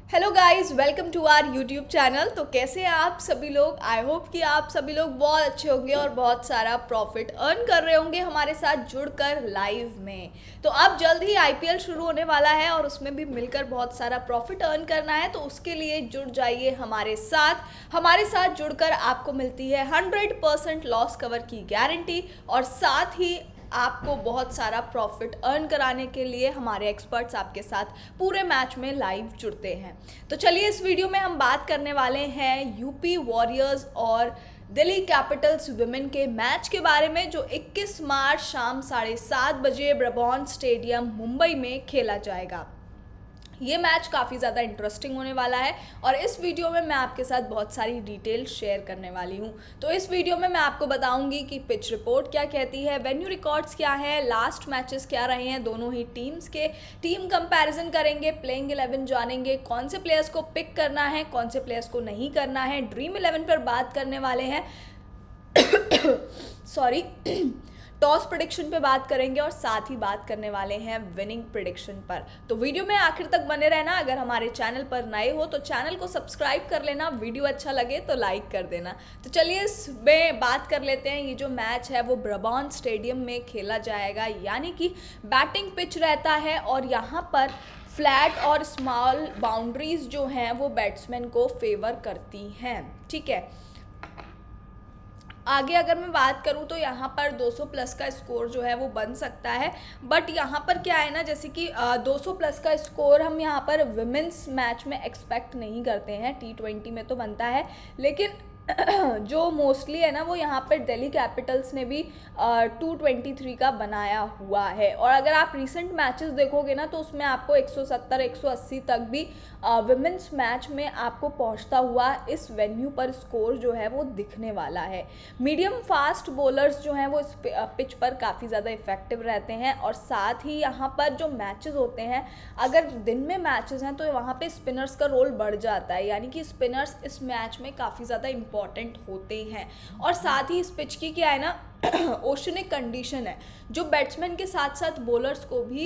Hello guys, welcome to our YouTube channel. तो कैसे हैं आप सभी लोग? आई होप कि आप सभी लोग बहुत अच्छे होंगे और बहुत सारा प्रॉफिट अर्न कर रहे होंगे हमारे साथ जुड़कर लाइव में। तो अब जल्द ही आईपीएल शुरू होने वाला है और उसमें भी मिलकर बहुत सारा प्रॉफिट अर्न करना है। तो उसके लिए जुड़ जाइए हमारे साथ जुड़कर आपको मिलती है 100% लॉस कवर की गारंटी और साथ ही आपको बहुत सारा प्रॉफिट अर्न कराने के लिए हमारे एक्सपर्ट्स आपके साथ पूरे मैच में लाइव जुड़ते हैं। तो चलिए इस वीडियो में हम बात करने वाले हैं यूपी वॉरियर्स और दिल्ली कैपिटल्स विमेन के मैच के बारे में, जो 21 मार्च शाम 7:30 बजे ब्रबॉर्न स्टेडियम मुंबई में खेला जाएगा। ये मैच काफ़ी ज़्यादा इंटरेस्टिंग होने वाला है और इस वीडियो में मैं आपके साथ बहुत सारी डिटेल शेयर करने वाली हूँ। तो इस वीडियो में मैं आपको बताऊंगी कि पिच रिपोर्ट क्या कहती है, वेन्यू रिकॉर्ड्स क्या है, लास्ट मैचेस क्या रहे हैं दोनों ही टीम्स के, टीम कंपैरिजन करेंगे, प्लेइंग 11 जानेंगे, कौन से प्लेयर्स को पिक करना है, कौन से प्लेयर्स को नहीं करना है, ड्रीम 11 पर बात करने वाले हैं सॉरी टॉस प्रेडिक्शन पे बात करेंगे और साथ ही बात करने वाले हैं विनिंग प्रेडिक्शन पर। तो वीडियो में आखिर तक बने रहना। अगर हमारे चैनल पर नए हो तो चैनल को सब्सक्राइब कर लेना, वीडियो अच्छा लगे तो लाइक कर देना। तो चलिए इसमें बात कर लेते हैं। ये जो मैच है वो ब्रबॉर्न स्टेडियम में खेला जाएगा, यानी कि बैटिंग पिच रहता है और यहाँ पर फ्लैट और स्मॉल बाउंड्रीज जो हैं वो बैट्समैन को फेवर करती हैं। ठीक है, आगे अगर मैं बात करूं तो यहाँ पर 200 प्लस का स्कोर जो है वो बन सकता है। बट यहाँ पर क्या है ना, जैसे कि 200 प्लस का स्कोर हम यहाँ पर विमेंस मैच में एक्सपेक्ट नहीं करते हैं। T20 में तो बनता है, लेकिन जो मोस्टली है ना वो यहाँ पर दिल्ली कैपिटल्स ने भी 223 का बनाया हुआ है। और अगर आप रिसेंट मैचेस देखोगे ना तो उसमें आपको 170 180 तक भी विमेंस मैच में आपको पहुँचता हुआ इस वेन्यू पर स्कोर जो है वो दिखने वाला है। मीडियम फास्ट बॉलर्स जो हैं वो इस पिच पर काफ़ी ज़्यादा इफेक्टिव रहते हैं और साथ ही यहाँ पर जो मैचेस होते हैं, अगर दिन में मैचेस हैं तो वहाँ पे स्पिनर्स का रोल बढ़ जाता है, यानी कि स्पिनर्स इस मैच में काफ़ी ज़्यादा इम्पॉर्टेंट होते हैं। और साथ ही इस पिच की क्या है ना ओशनिक कंडीशन है, जो बैट्समैन के साथ साथ बॉलर्स को भी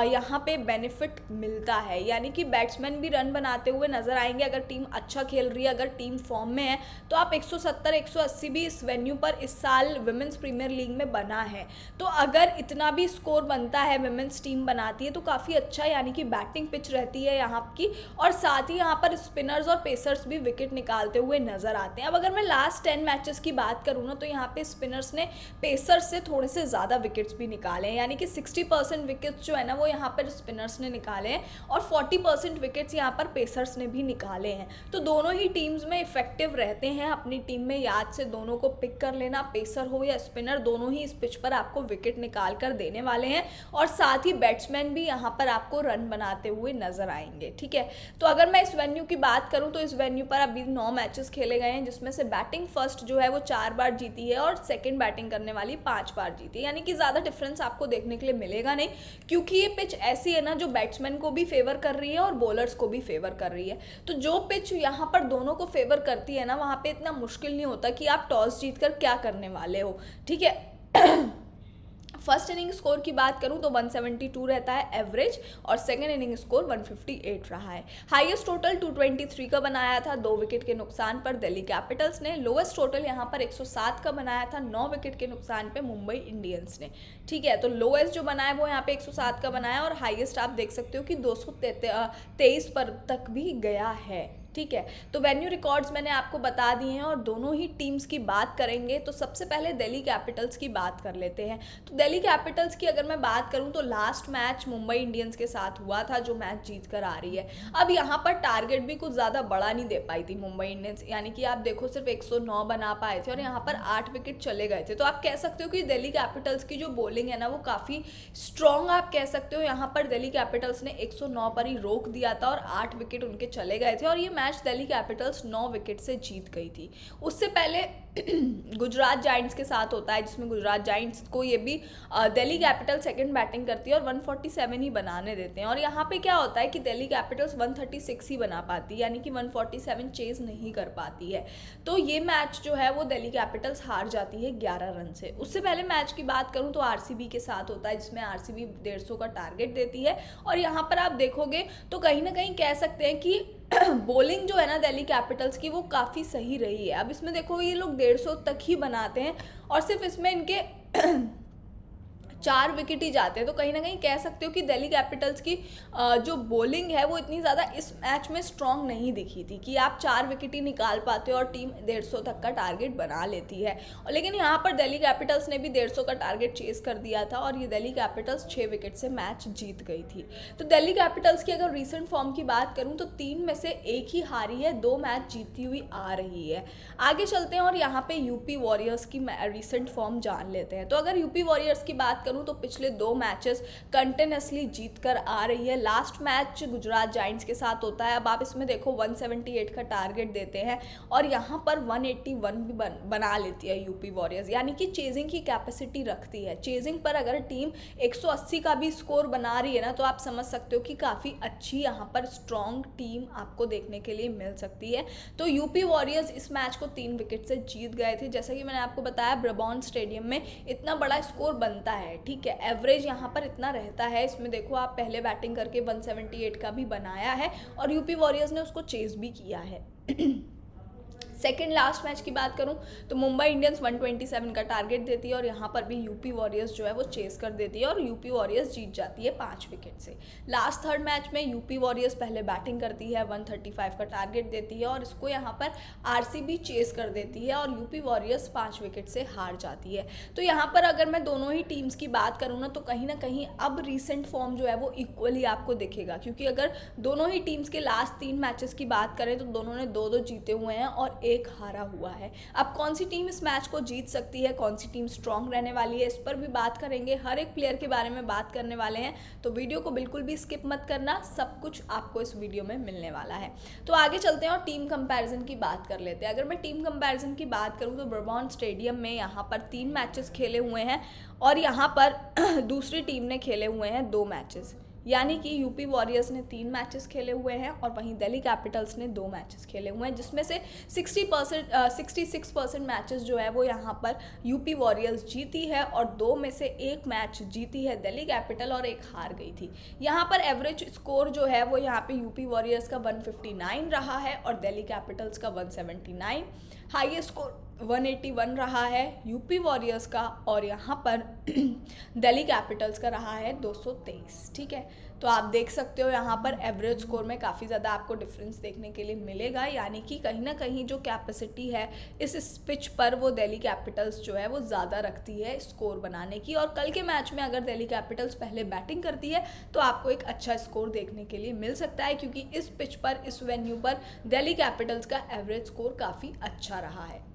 यहाँ पे बेनिफिट मिलता है, यानी कि बैट्समैन भी रन बनाते हुए नजर आएंगे। अगर टीम अच्छा खेल रही है, अगर टीम फॉर्म में है, तो आप 170 180 भी इस वेन्यू पर इस साल विमेंस प्रीमियर लीग में बना है। तो अगर इतना भी स्कोर बनता है, विमेंस टीम बनाती है तो काफ़ी अच्छा, यानी कि बैटिंग पिच रहती है यहाँ की। और साथ ही यहाँ पर स्पिनर्स और पेसर्स भी विकेट निकालते हुए नजर आते हैं। अब अगर मैं लास्ट 10 मैचेस की बात करूँ ना तो यहाँ पे स्पिनर्स ने पेसर्स से थोड़े से ज़्यादा विकेट्स भी निकाले हैं, यानी कि 60% विकेट्स जो है ना वो यहाँ पर स्पिनर्स ने निकाले हैं और 40% विकेट्स यहाँ पर पेसर्स ने भी निकाले हैं। तो दोनों ही टीम्स में इफेक्टिव रहते हैं। अपनी टीम में याद से दोनों को पिक कर लेना, पेसर हो या स्पिनर, दोनों ही इस पिच पर आपको विकेट निकाल कर देने वाले हैं और साथ ही बैट्समैन भी यहाँ पर आपको रन बनाते हुए नजर आएंगे। ठीक है, तो अगर मैं इस वेन्यू की बात करूँ तो इस वेन्यू पर अभी 9 मैचेस खेले गए हैं, जिसमें से बैटिंग फर्स्ट जो है वो 4 बार जीती है और सेकेंड बैटिंग करने वाली 5 बार जीती है, यानी कि ज़्यादा डिफरेंस आपको देखने के लिए मिलेगा नहीं, क्योंकि ये पिच ऐसी है ना जो बैट्समैन को भी फेवर कर रही है और बॉलर्स को भी फेवर कर रही है। तो जो पिच यहाँ पर दोनों को फेवर करती है ना, वहाँ पे इतना मुश्किल नहीं होता कि आप टॉस जीतकर क्या करने वाले हो। ठीक है फर्स्ट इनिंग स्कोर की बात करूं तो 172 रहता है एवरेज और सेकंड इनिंग स्कोर 158 रहा है। हाईएस्ट टोटल 223 का बनाया था 2 विकेट के नुकसान पर दिल्ली कैपिटल्स ने। लोएस्ट टोटल यहां पर 107 का बनाया था 9 विकेट के नुकसान पे मुंबई इंडियंस ने। ठीक है, तो लोएस्ट जो बनाया वो यहाँ पे 107 का बनाया और हाईएस्ट आप देख सकते हो कि 223 पर तक भी गया है। ठीक है, तो वेन्यू रिकॉर्ड्स मैंने आपको बता दिए हैं और दोनों ही टीम्स की बात करेंगे। तो सबसे पहले दिल्ली कैपिटल्स की बात कर लेते हैं। तो दिल्ली कैपिटल्स की अगर मैं बात करूं तो लास्ट मैच मुंबई इंडियंस के साथ हुआ था, जो मैच जीत कर आ रही है। अब यहाँ पर टारगेट भी कुछ ज़्यादा बड़ा नहीं दे पाई थी मुंबई इंडियंस, यानी कि आप देखो सिर्फ 109 बना पाए थे और यहाँ पर 8 विकेट चले गए थे। तो आप कह सकते हो कि दिल्ली कैपिटल्स की जो बॉलिंग है ना वो काफ़ी स्ट्रॉन्ग आप कह सकते हो। यहाँ पर दिल्ली कैपिटल्स ने 109 पर ही रोक दिया था और 8 विकेट उनके चले गए थे और ये मैच दिल्ली कैपिटल्स 9 विकेट से जीत गई थी। उससे पहले गुजरात जायंट्स के साथ होता है, जिसमें गुजरात जायंट्स को ये भी दिल्ली कैपिटल सेकंड बैटिंग करती है और 147 ही बनाने देते हैं। और यहाँ पे क्या होता है कि दिल्ली कैपिटल्स 136 ही बना पाती है, यानी कि 147 चेज नहीं कर पाती है। तो ये मैच जो है वो दिल्ली कैपिटल्स हार जाती है 11 रन से। उससे पहले मैच की बात करूँ तो आरसीबी के साथ होता है, जिसमें आरसीबी 150 का टारगेट देती है और यहाँ पर आप देखोगे तो कहीं ना कहीं कह सकते हैं कि बॉलिंग जो है ना दिल्ली कैपिटल्स की वो काफ़ी सही रही है। अब इसमें देखो ये लोग 150 तक ही बनाते हैं और सिर्फ इसमें इनके 4 विकेट ही जाते हैं, तो कहीं ना कहीं कह सकते हो कि दिल्ली कैपिटल्स की जो बॉलिंग है वो इतनी ज़्यादा इस मैच में स्ट्रांग नहीं दिखी थी कि आप 4 विकेट ही निकाल पाते हो और टीम 150 तक का टारगेट बना लेती है। और लेकिन यहाँ पर दिल्ली कैपिटल्स ने भी 150 का टारगेट चेस कर दिया था और ये दिल्ली कैपिटल्स 6 विकेट से मैच जीत गई थी। तो दिल्ली कैपिटल्स की अगर रिसेंट फॉर्म की बात करूँ तो 3 में से 1 ही हारी है, 2 मैच जीती हुई आ रही है। आगे चलते हैं और यहाँ पे यूपी वॉरियर्स की रिसेंट फॉर्म जान लेते हैं। तो अगर यूपी वॉरियर्स की बात करूं तो पिछले 2 मैचेस कंटिन्यूसली जीत कर आ रही है। लास्ट मैच गुजरात जायंट्स के साथ होता है। अब आप इसमें देखो 178 का टारगेट देते हैं और यहाँ पर 181 भी बना लेती है यूपी वॉरियर्स, यानी कि चेजिंग की कैपेसिटी रखती है। चेजिंग पर अगर टीम 180 का भी स्कोर बना रही है ना, तो आप समझ सकते हो कि काफ़ी अच्छी यहाँ पर स्ट्रॉन्ग टीम आपको देखने के लिए मिल सकती है। तो यूपी वॉरियर्स इस मैच को 3 विकेट से जीत गए थे। जैसा कि मैंने आपको बताया ब्रबॉर्न स्टेडियम में इतना बड़ा स्कोर बनता है, ठीक है, एवरेज यहाँ पर इतना रहता है। इसमें देखो आप पहले बैटिंग करके 178 का भी बनाया है और यूपी वॉरियर्स ने उसको चेस भी किया है। सेकेंड लास्ट मैच की बात करूं तो मुंबई इंडियंस 127 का टारगेट देती है और यहाँ पर भी यूपी वॉरियर्स जो है वो चेस कर देती है और यूपी वॉरियर्स जीत जाती है 5 विकेट से। लास्ट थर्ड मैच में यूपी वॉरियर्स पहले बैटिंग करती है, 135 का टारगेट देती है और इसको यहाँ पर आरसीबी चेस कर देती है और यूपी वॉरियर्स 5 विकेट से हार जाती है। तो यहाँ पर अगर मैं दोनों ही टीम्स की बात करूँ ना, तो कहीं ना कहीं अब रिसेंट फॉर्म जो है वो इक्वली आपको दिखेगा, क्योंकि अगर दोनों ही टीम्स के लास्ट 3 मैचेस की बात करें तो दोनों ने 2-2 जीते हुए हैं और 1 हारा हुआ है। अब कौन सी टीम इस मैच को जीत सकती है, कौन सी टीम स्ट्रांग रहने वाली है, इस पर भी बात करेंगे। हर एक प्लेयर के बारे में बात करने वाले हैं, तो वीडियो को बिल्कुल भी स्किप मत करना, सब कुछ आपको इस वीडियो में मिलने वाला है। तो आगे चलते हैं और टीम कंपैरिजन की बात कर लेते हैं। अगर मैं टीम कंपैरिजन की बात करूं तो ब्रबॉर्न स्टेडियम में यहाँ पर 3 मैचेस खेले हुए हैं और यहाँ पर दूसरी टीम ने खेले हुए हैं 2 मैचेस, यानी कि यूपी वॉरियर्स ने 3 मैचेस खेले हुए हैं और वहीं दिल्ली कैपिटल्स ने 2 मैचेस खेले हुए हैं, जिसमें से 66% मैचेस जो है वो यहाँ पर यूपी वॉरियर्स जीती है और 2 में से 1 मैच जीती है दिल्ली कैपिटल और 1 हार गई थी। यहाँ पर एवरेज स्कोर जो है वो यहाँ पे यूपी वॉरियर्स का 159 रहा है और दिल्ली कैपिटल्स का 179। हाईएस्ट स्कोर 181 रहा है यूपी वॉरियर्स का और यहाँ पर दिल्ली कैपिटल्स का रहा है 223। ठीक है, तो आप देख सकते हो यहाँ पर एवरेज स्कोर में काफ़ी ज़्यादा आपको डिफरेंस देखने के लिए मिलेगा, यानी कि कहीं ना कहीं जो कैपेसिटी है इस पिच पर वो दिल्ली कैपिटल्स जो है वो ज़्यादा रखती है स्कोर बनाने की। और कल के मैच में अगर दिल्ली कैपिटल्स पहले बैटिंग करती है तो आपको एक अच्छा स्कोर देखने के लिए मिल सकता है, क्योंकि इस पिच पर, इस वेन्यू पर दिल्ली कैपिटल्स का एवरेज स्कोर काफ़ी अच्छा रहा है।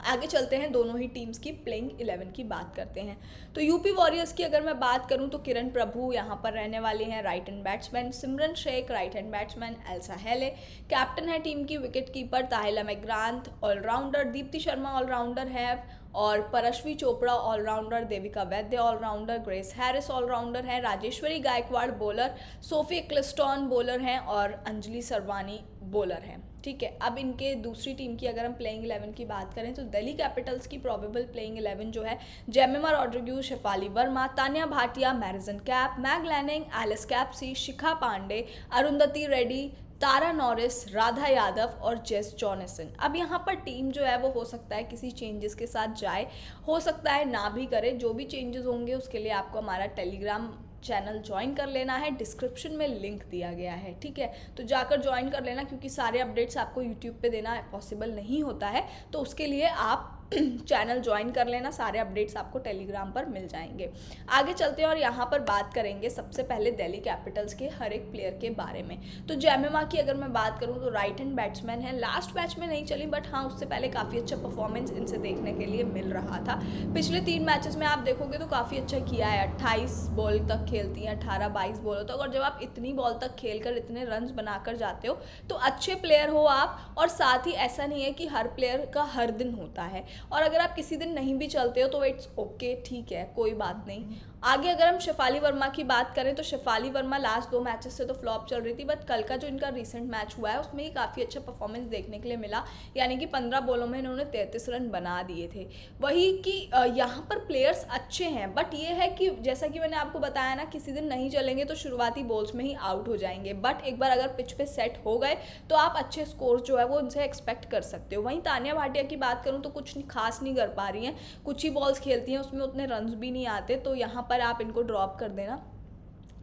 आगे चलते हैं, दोनों ही टीम्स की प्लेइंग 11 की बात करते हैं। तो यूपी वॉरियर्स की अगर मैं बात करूं तो किरण प्रभु यहाँ पर रहने वाले हैं right hand batsman, Simran Shaikh right hand batsman, Ellyse Healy captain है टीम की, wicket keeper Tahlia McGrath allrounder, Deepti Sharma allrounder है और परश्वी चोपड़ा ऑलराउंडर, देविका वैद्य ऑलराउंडर, ग्रेस हैरिस ऑलराउंडर है, Rajeshwari Gayakwad bowler, Sophie Ecclestone bowler हैं और अंजलि सरवानी बॉलर हैं। ठीक है, अब इनके दूसरी टीम की अगर हम प्लेइंग 11 की बात करें तो दिल्ली कैपिटल्स की प्रोबेबल प्लेइंग 11 जो है Jemimah Rodrigues, Shafali Verma, Taniya Bhatia, Marizanne Kapp, Meg Lanning, Alice Capsey, Shikha Pandey, Arundhati Reddy, Tara Norris, Radha Yadav और जेस जॉनसन। अब यहाँ पर टीम जो है वो हो सकता है किसी चेंजेस के साथ जाए, हो सकता है ना भी करे। जो भी चेंजेस होंगे उसके लिए आपको हमारा टेलीग्राम चैनल ज्वाइन कर लेना है, डिस्क्रिप्शन में लिंक दिया गया है। ठीक है, तो जाकर ज्वाइन कर लेना, क्योंकि सारे अपडेट्स आपको यूट्यूब पे देना पॉसिबल नहीं होता है, तो उसके लिए आप चैनल ज्वाइन कर लेना, सारे अपडेट्स आपको टेलीग्राम पर मिल जाएंगे। आगे चलते हैं और यहाँ पर बात करेंगे सबसे पहले दिल्ली कैपिटल्स के हर एक प्लेयर के बारे में। तो जेमिमा की अगर मैं बात करूँ तो राइट हैंड बैट्समैन है, लास्ट मैच में नहीं चली, बट हाँ उससे पहले काफ़ी अच्छा परफॉर्मेंस इनसे देखने के लिए मिल रहा था। पिछले 3 मैचेस में आप देखोगे तो काफ़ी अच्छा किया है, 28 बॉल तक खेलती हैं, 18-22 बॉल तक, और जब आप इतनी बॉल तक खेलकर इतने रन बनाकर जाते हो तो अच्छे प्लेयर हो आप। और साथ ही ऐसा नहीं है कि हर प्लेयर का हर दिन होता है, और अगर आप किसी दिन नहीं भी चलते हो तो इट्स ओके, ठीक है, कोई बात नहीं। आगे अगर हम शेफाली वर्मा की बात करें तो शेफाली वर्मा लास्ट 2 मैचेस से तो फ्लॉप चल रही थी, बट कल का जो इनका रिसेंट मैच हुआ है उसमें ही काफ़ी अच्छा परफॉर्मेंस देखने के लिए मिला, यानी कि 15 बॉलों में इन्होंने 33 रन बना दिए थे। वही कि यहाँ पर प्लेयर्स अच्छे हैं, बट ये है कि जैसा कि मैंने आपको बताया ना, किसी दिन नहीं चलेंगे तो शुरुआती बॉल्स में ही आउट हो जाएंगे, बट एक बार अगर पिच पे सेट हो गए तो आप अच्छे स्कोर जो है वो उनसे एक्सपेक्ट कर सकते हो। वहीं तानिया भाटिया की बात करूँ तो कुछ खास नहीं कर पा रही हैं, कुछ ही बॉल्स खेलती हैं, उसमें उतने रन्स भी नहीं आते, तो यहाँ पर आप इनको ड्रॉप कर देना।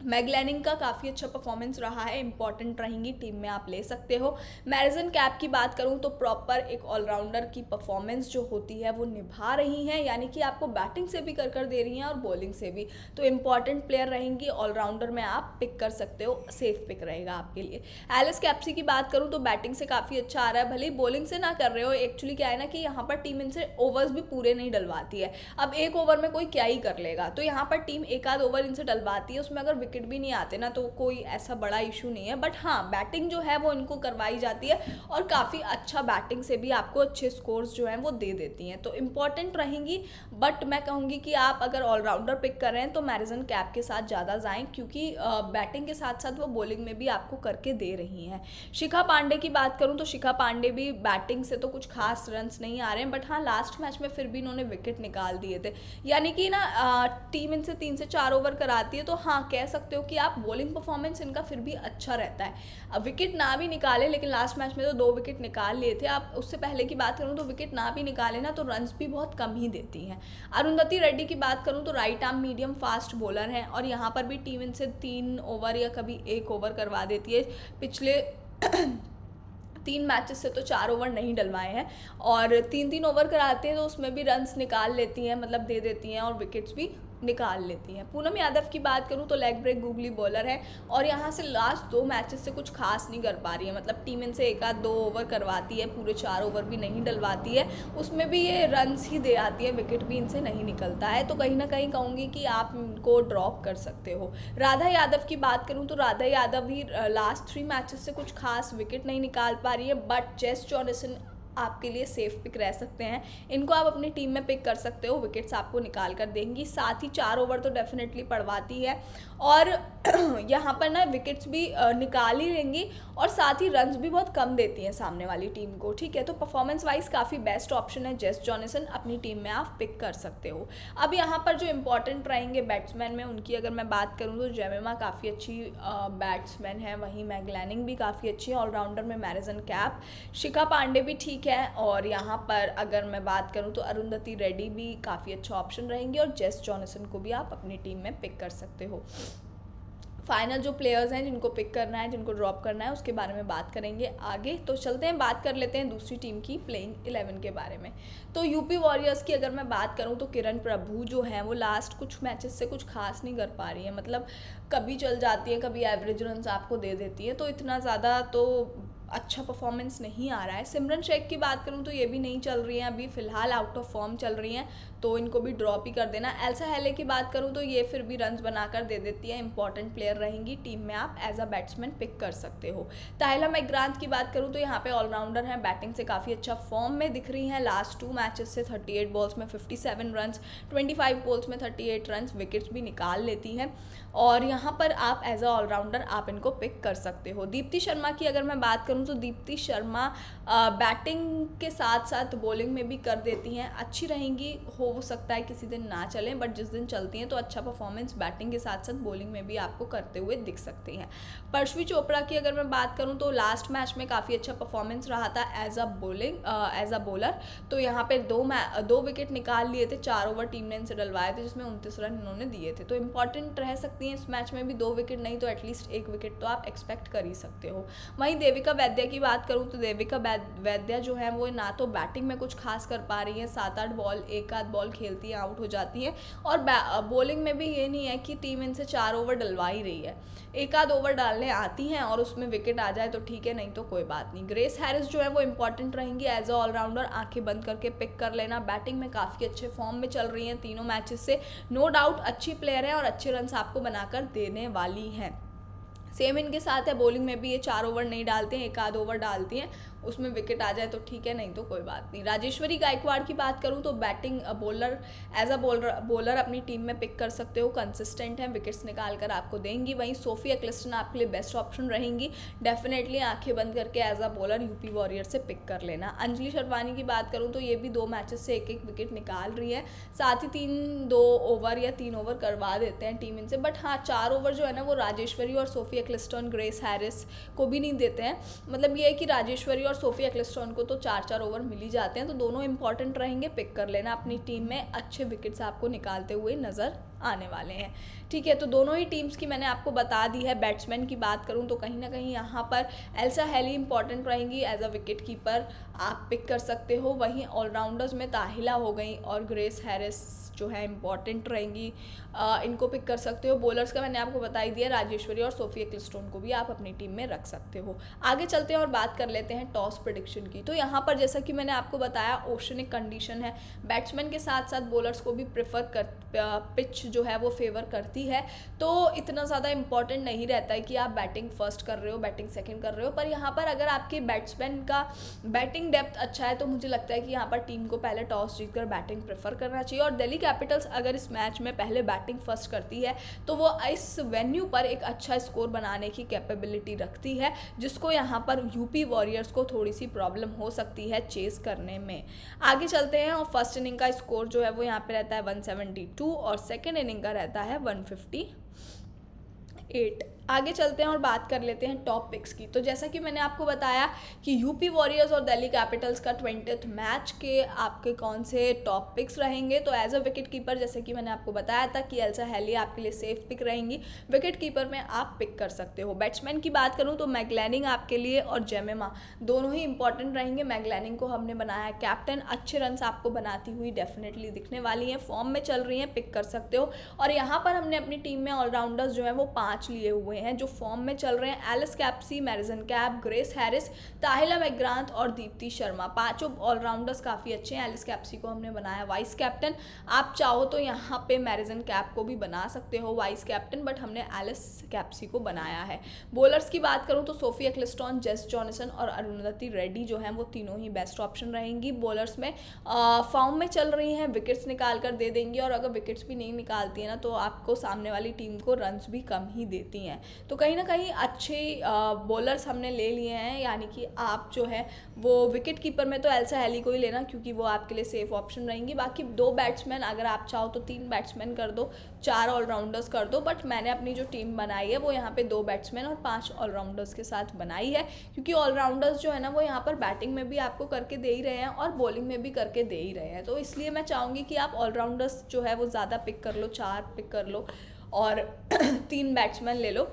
मैग लैनिंग का काफ़ी अच्छा परफॉर्मेंस रहा है, इंपॉर्टेंट रहेंगी, टीम में आप ले सकते हो। मैरिसन कैप की बात करूं तो प्रॉपर एक ऑलराउंडर की परफॉर्मेंस जो होती है वो निभा रही हैं, यानी कि आपको बैटिंग से भी कर दे रही हैं और बॉलिंग से भी, तो इंपॉर्टेंट प्लेयर रहेंगी। ऑलराउंडर में आप पिक कर सकते हो, सेफ पिक रहेगा आपके लिए। एलिस कैप्सी की बात करूँ तो बैटिंग से काफ़ी अच्छा आ रहा है, भले ही बॉलिंग से ना कर रहे हो। एक्चुअली क्या है ना कि यहाँ पर टीम इनसे ओवर्स भी पूरे नहीं डलवाती है। अब एक ओवर में कोई क्या ही कर लेगा, तो यहाँ पर टीम एक आध ओवर इनसे डलवाती है, उसमें अगर विकेट भी नहीं आते ना तो कोई ऐसा बड़ा इशू नहीं है, बट हाँ बैटिंग जो है वो इनको करवाई जाती है और काफ़ी अच्छा बैटिंग से भी आपको अच्छे स्कोर्स जो हैं वो दे देती हैं, तो इंपॉर्टेंट रहेंगी। बट मैं कहूँगी कि आप अगर ऑलराउंडर पिक कर रहे हैं तो मैरिसन कैप के साथ ज़्यादा जाएं, क्योंकि बैटिंग के साथ साथ वो बॉलिंग में भी आपको करके दे रही हैं। शिखा पांडे की बात करूँ तो शिखा पांडे भी बैटिंग से तो कुछ खास रन्स नहीं आ रहे हैं, बट हाँ लास्ट मैच में फिर भी इन्होंने विकेट निकाल दिए थे, यानी कि ना टीम इनसे 3 से 4 ओवर कराती है, तो हाँ कह सकते हो कि आप बॉलिंग परफॉर्मेंस इनका फिर भी अच्छा रहता है। अब विकेट ना भी निकाले, लेकिन लास्ट मैच में तो 2 विकेट निकाल लिए थे। आप उससे पहले की बात करूँ तो विकेट ना भी निकाले ना तो रन्स भी बहुत कम ही देती हैं। अरुंधति रेड्डी की बात करूँ तो right arm medium fast bowler हैं और यहाँ पर भी टीम इनसे 3 ओवर या कभी 1 ओवर करवा देती है। पिछले 3 मैचेस से तो 4 ओवर नहीं डलवाए हैं और 3-3 ओवर कराते हैं तो उसमें भी रन्स निकाल लेती हैं, मतलब दे देती हैं और विकेट्स भी निकाल लेती हैं। पूनम यादव की बात करूं तो लेग ब्रेक गूगली बॉलर है और यहाँ से लास्ट 2 मैचेस से कुछ खास नहीं कर पा रही है, मतलब टीम इनसे 1 आध 2 ओवर करवाती है, पूरे 4 ओवर भी नहीं डलवाती है, उसमें भी ये रन्स ही दे आती है, विकेट भी इनसे नहीं निकलता है, तो कहीं ना कहीं कहूँगी कि आप इनको ड्रॉप कर सकते हो। राधा यादव की बात करूँ तो राधा यादव भी लास्ट 3 मैचेस से कुछ खास विकेट नहीं निकाल पा रही है, बट जेस जॉनसन आपके लिए सेफ पिक रह सकते हैं, इनको आप अपनी टीम में पिक कर सकते हो, विकेट्स आपको निकाल कर देंगी, साथ ही 4 ओवर तो डेफिनेटली पड़वाती है और यहाँ पर ना विकेट्स भी निकाल ही लेंगी और साथ ही रन्स भी बहुत कम देती हैं सामने वाली टीम को, ठीक है। तो परफॉर्मेंस वाइज काफ़ी बेस्ट ऑप्शन है, जेस जॉनसन अपनी टीम में आप पिक कर सकते हो। अब यहाँ पर जो इंपॉर्टेंट रहेंगे बैट्समैन में, उनकी अगर मैं बात करूँ तो जेमिमा काफ़ी अच्छी बैट्समैन है, वहीं मैग लैनिंग भी काफ़ी अच्छी है, ऑलराउंडर में मैरिसन कैप, शिखा पांडे भी ठीक है और यहाँ पर अगर मैं बात करूँ तो अरुंधति रेड्डी भी काफ़ी अच्छा ऑप्शन रहेंगे और जेस जॉनसन को भी आप अपनी टीम में पिक कर सकते हो। फाइनल जो प्लेयर्स हैं जिनको पिक करना है, जिनको ड्रॉप करना है, उसके बारे में बात करेंगे आगे। तो चलते हैं, बात कर लेते हैं दूसरी टीम की प्लेइंग 11 के बारे में। तो यूपी वॉरियर्स की अगर मैं बात करूं तो किरण प्रभु जो हैं वो लास्ट कुछ मैचेस से कुछ खास नहीं कर पा रही हैं, मतलब कभी चल जाती है, कभी एवरेज रन्स आपको दे देती है, तो इतना ज़्यादा तो अच्छा परफॉर्मेंस नहीं आ रहा है। सिमरन शेख की बात करूं तो ये भी नहीं चल रही हैं, अभी फ़िलहाल आउट ऑफ फॉर्म चल रही हैं, तो इनको भी ड्रॉप ही कर देना। एल्सा हेले की बात करूं तो ये फिर भी रन्स बनाकर दे देती है, इंपॉर्टेंट प्लेयर रहेंगी, टीम में आप एज अ बैट्समैन पिक कर सकते हो। ताहिला मैकग्रांथ की बात करूं तो यहाँ पे ऑलराउंडर हैं, बैटिंग से काफ़ी अच्छा फॉर्म में दिख रही हैं, लास्ट 2 मैचेस से 38 बॉल्स में 57 रन्स, 25 बॉल्स में 38 रन्स, विकेट्स भी निकाल लेती हैं और यहाँ पर आप एज अ ऑलराउंडर आप इनको पिक कर सकते हो। दीप्ति शर्मा की अगर मैं बात करूँ तो दीप्ति शर्मा बैटिंग के साथ साथ बॉलिंग में भी कर देती हैं, अच्छी रहेंगी, हो सकता है किसी दिन ना चलें, बट जिस दिन चलती हैं तो अच्छा परफॉर्मेंस बैटिंग के साथ साथ बॉलिंग में भी आपको करते हुए दिख सकते हैं। परशवी चोपड़ा की अगर मैं बात करूं तो लास्ट मैच में काफ़ी अच्छा परफॉर्मेंस रहा था एज अ बॉलर, तो यहाँ पे 2 विकेट निकाल लिए थे, 4 ओवर टीम ने इनसे डलवाए थे जिसमें 29 रन इन्होंने दिए थे, तो इंपॉर्टेंट रह सकती हैं इस मैच में भी। 2 विकेट नहीं तो एटलीस्ट 1 विकेट तो आप एक्सपेक्ट कर ही सकते हो। वहीं देविका वैद्या की बात करूँ तो देविका वैद्या जो है वो ना तो बैटिंग में कुछ खास कर पा रही है, 7-8 बॉल 1 आध बॉल खेलती है, आउट हो जाती है, और बॉलिंग में भी ये नहीं है कि टीम इनसे 4 ओवर डलवा ही रही है, 1 आध ओवर डालने आती हैं और उसमें विकेट आ जाए तो ठीक है, नहीं तो कोई बात नहीं। ग्रेस हैरिस जो है वो इंपॉर्टेंट रहेंगी एज अ ऑलराउंडर, आंखें बंद करके पिक कर लेना, बैटिंग में काफ़ी अच्छे फॉर्म में चल रही हैं तीनों मैचेस से, नो डाउट अच्छी प्लेयर है और अच्छे रन्स आपको बनाकर देने वाली हैं। सेम इनके साथ है, बॉलिंग में भी ये 4 ओवर नहीं डालते हैं, 1 आध ओवर डालती हैं, उसमें विकेट आ जाए तो ठीक है, नहीं तो कोई बात नहीं। राजेश्वरी गायकवाड़ की बात करूँ तो batting bowler as a bowler अपनी टीम में पिक कर सकते हो, कंसिस्टेंट है, विकेट्स निकाल कर आपको देंगी। वहीं सोफी एक्लिस्टन आपके लिए बेस्ट ऑप्शन रहेंगी, डेफिनेटली आंखें बंद करके as a bowler UP Warrior से पिक कर लेना। अंजलि शर्वानी की बात करूँ तो ये भी 2 मैचेस से एक विकेट निकाल रही है, साथ ही 2 ओवर या 3 ओवर करवा देते हैं टीम इनसे। बट हाँ, 4 ओवर जो है ना वो राजेश्वरी और सोफी एक्लिस्टन, ग्रेस हैरिस को भी नहीं देते हैं। मतलब ये है कि राजेश्वरी और सोफी एक्लिस्टन को तो 4-4 ओवर मिल ही जाते हैं, तो दोनों इंपॉर्टेंट रहेंगे, पिक कर लेना। अपनी टीम में अच्छे विकेट्स आपको निकालते हुए नज़र आने वाले हैं। ठीक है, तो दोनों ही टीम्स की मैंने आपको बता दी है। बैट्समैन की बात करूं तो कहीं ना कहीं यहाँ पर एल्सा हेली इंपॉर्टेंट रहेंगी, एज अ विकेट कीपर आप पिक कर सकते हो। वहीं ऑलराउंडर्स में ताहिला हो गई और ग्रेस हैरिस जो है इंपॉर्टेंट रहेंगी, इनको पिक कर सकते हो। बॉलर्स का मैंने आपको बता ही दिया, राजेश्वरी और सोफी एक्लिस्टन को भी आप अपनी टीम में रख सकते हो। आगे चलते हैं और बात कर लेते हैं टॉस प्रेडिक्शन की। तो यहाँ पर जैसा कि मैंने आपको बताया, ओशनिक कंडीशन है, बैट्समैन के साथ साथ बॉलर्स को भी पिच जो है वो फेवर करती है, तो इतना ज़्यादा इंपॉर्टेंट नहीं रहता है कि आप बैटिंग फर्स्ट कर रहे हो, बैटिंग सेकंड कर रहे हो। पर यहाँ पर अगर आपके बैट्समैन का बैटिंग डेप्थ अच्छा है तो मुझे लगता है कि यहाँ पर टीम को पहले टॉस जीतकर बैटिंग प्रेफर करना चाहिए। और दिल्ली कैपिटल्स अगर इस मैच में पहले बैटिंग फर्स्ट करती है तो वो इस वेन्यू पर एक अच्छा स्कोर बनाने की कैपेबिलिटी रखती है, जिसको यहाँ पर यूपी वॉरियर्स को थोड़ी सी प्रॉब्लम हो सकती है चेस करने में। आगे चलते हैं और फर्स्ट इनिंग का स्कोर जो है वो यहाँ पे रहता है 172 और सेकेंड इनिंग का रहता है 158। आगे चलते हैं और बात कर लेते हैं टॉप पिक्स की। तो जैसा कि मैंने आपको बताया कि यूपी वॉरियर्स और दिल्ली कैपिटल्स का 20th मैच के आपके कौन से टॉप पिक्स रहेंगे। तो एज अ विकेट कीपर जैसे कि मैंने आपको बताया था कि एल्सा हेली आपके लिए सेफ पिक रहेंगी, विकेट कीपर में आप पिक कर सकते हो। बैट्समैन की बात करूँ तो मैगलैनिंग आपके लिए और जेमिमा दोनों ही इंपॉर्टेंट रहेंगे। मैगलैनिंग को हमने बनाया कैप्टन, अच्छे रन्स आपको बनाती हुई डेफिनेटली दिखने वाली हैं, फॉर्म में चल रही हैं, पिक कर सकते हो। और यहाँ पर हमने अपनी टीम में ऑलराउंडर्स जो है वो 5 लिए हुए हैं जो फॉर्म में चल रहे हैं। Alice Capsey, Marizanne Kapp, Grace Harris, Tahlia McGrath और दीप्ति शर्मा, पांचों ऑलराउंडर्स काफ़ी अच्छे हैं। एलिस कैप्सी को हमने बनाया वाइस कैप्टन, आप चाहो तो यहाँ पे मैरिसन कैप को भी बना सकते हो वाइस कैप्टन, बट हमने एलिस कैप्सी को बनाया है। बॉलर्स की बात करूँ तो सोफी एक्लिस्टन, जेस जॉनसन और अरुंधति रेड्डी जो हैं वो तीनों ही बेस्ट ऑप्शन रहेंगी। बॉलर्स में फॉर्म में चल रही हैं, विकेट्स निकाल कर दे देंगी, और अगर विकेट्स भी नहीं निकालती है ना तो आपको सामने वाली टीम को रन्स भी कम ही देती हैं। तो कहीं ना कहीं अच्छे बॉलर्स हमने ले लिए हैं, यानी कि आप जो है वो विकेट कीपर में तो एल्सा हेली को ही लेना क्योंकि वो आपके लिए सेफ ऑप्शन रहेंगी। बाकी 2 बैट्समैन, अगर आप चाहो तो 3 बैट्समैन कर दो, 4 ऑलराउंडर्स कर दो, बट मैंने अपनी जो टीम बनाई है वो यहाँ पे 2 बैट्समैन और 5 ऑलराउंडर्स के साथ बनाई है, क्योंकि ऑलराउंडर्स जो है ना वो यहाँ पर बैटिंग में भी आपको करके दे ही रहे हैं और बॉलिंग में भी करके दे ही रहे हैं। तो इसलिए मैं चाहूँगी कि आप ऑलराउंडर्स जो है वो ज़्यादा पिक कर लो, 4 पिक कर लो और 3 बैट्समैन ले लो,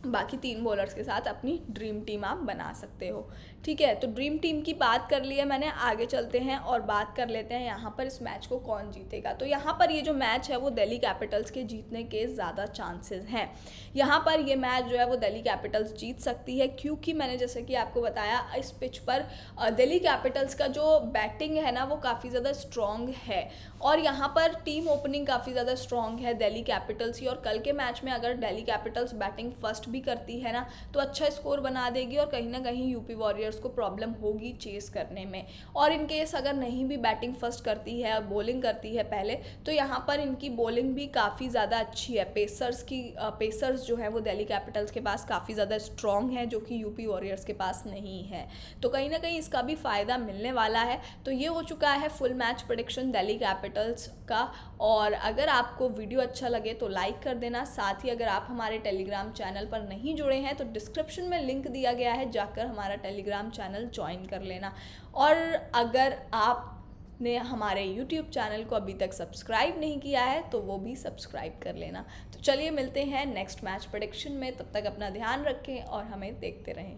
बाकी 3 बॉलर्स के साथ अपनी ड्रीम टीम आप बना सकते हो। ठीक है, तो ड्रीम टीम की बात कर ली है मैंने। आगे चलते हैं और बात कर लेते हैं यहाँ पर इस मैच को कौन जीतेगा। तो यहाँ पर ये जो मैच है वो दिल्ली कैपिटल्स के जीतने के ज़्यादा चांसेस हैं। यहाँ पर ये मैच जो है वो दिल्ली कैपिटल्स जीत सकती है, क्योंकि मैंने जैसे कि आपको बताया इस पिच पर दिल्ली कैपिटल्स का जो बैटिंग है ना वो काफ़ी ज़्यादा स्ट्रॉन्ग है, और यहाँ पर टीम ओपनिंग काफ़ी ज़्यादा स्ट्रॉन्ग है दिल्ली कैपिटल्स की। और कल के मैच में अगर दिल्ली कैपिटल्स बैटिंग फर्स्ट भी करती है ना तो अच्छा स्कोर बना देगी, और कहीं ना कहीं यूपी वॉरियर्स को प्रॉब्लम होगी चेस करने में। और इन केस अगर नहीं भी बैटिंग फर्स्ट करती है, बॉलिंग करती है पहले, तो यहाँ पर इनकी बॉलिंग भी काफ़ी ज़्यादा अच्छी है। पेसर्स जो है वो दिल्ली कैपिटल्स के पास काफ़ी ज़्यादा स्ट्रॉन्ग है, जो कि यूपी वॉरियर्स के पास नहीं है। तो कहीं ना कहीं इसका भी फ़ायदा मिलने वाला है। तो ये हो चुका है full match prediction Delhi Capitals का। और अगर आपको वीडियो अच्छा लगे तो लाइक कर देना। साथ ही अगर आप हमारे टेलीग्राम चैनल पर नहीं जुड़े हैं तो डिस्क्रिप्शन में लिंक दिया गया है, जाकर हमारा टेलीग्राम चैनल ज्वाइन कर लेना। और अगर आपने हमारे YouTube चैनल को अभी तक सब्सक्राइब नहीं किया है तो वो भी सब्सक्राइब कर लेना। तो चलिए मिलते हैं नेक्स्ट मैच प्रेडिक्शन में, तब तक अपना ध्यान रखें और हमें देखते रहें।